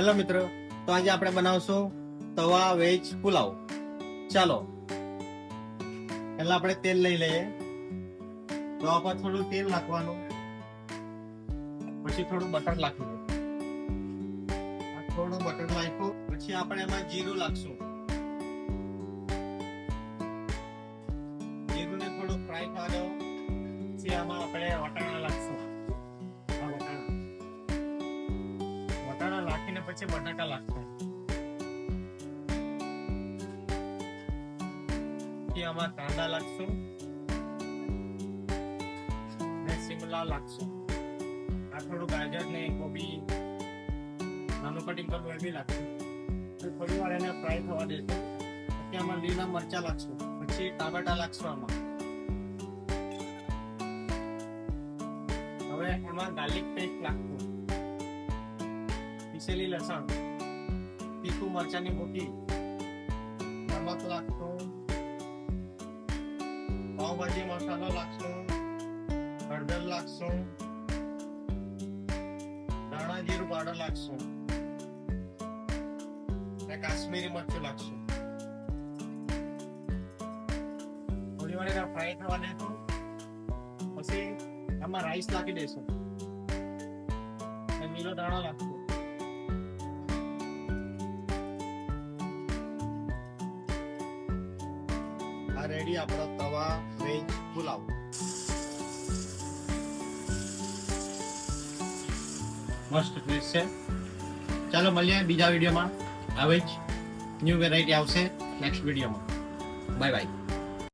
Hello મિત્રો, તો આજે આપણે બનાવશું તવા વેજ પુલાવ. ચાલો પહેલા આપણે તેલ લઈ લઈએ. તવા પર થોડું તેલ નાખવાનું, પછી થોડું બટર નાખવું. થોડું બટર નાખ્યું પછી આપણે એમાં જીરું નાખશું. જીરુંને થોડું ફ્રાય થવા દો. પછી આમાં આપણે વટાણા નાખશું. વટાણા નાખીને પછી બટાકા નાખશું. પછી આમાં કાંદા નાખશું ને શિમલા નાખશું. આ થોડું ગાજર ને કોબી નાનું કટિંગ કરવું એ બી નાખશું. થોડી વાર એને ફ્રાય થવા દેશું. પછી આમાં લીલા મરચા નાખશું. પછી ટામેટા નાખશું આમાં. હવે એમાં ગાર્લિક પેસ્ટ નાખશું, પીસેલી લસણ, તીખું મરચાની ભૂકી, નમક નાખશું, પાવભાજી મસાલો નાખશું, હળદર નાખશું, ધાણા જીરું પાવડર નાખશું અને કાશ્મીરી મરચું નાખશું. થોડી વાર એને ફ્રાય થવા દેશું. પછી આમાં રાઈસ નાખી દેશું અને લીલો દાણો નાખશું. આ રેડી આપણો તવા વેજ પુલાવ. મસ્ત ટેસ્ટ છે. ચાલો મળીએ બીજા વિડીયોમાં. આવે જ ન્યૂ વેરાયટી આવશે નેક્સ્ટ વિડીયોમાં. Bye bye.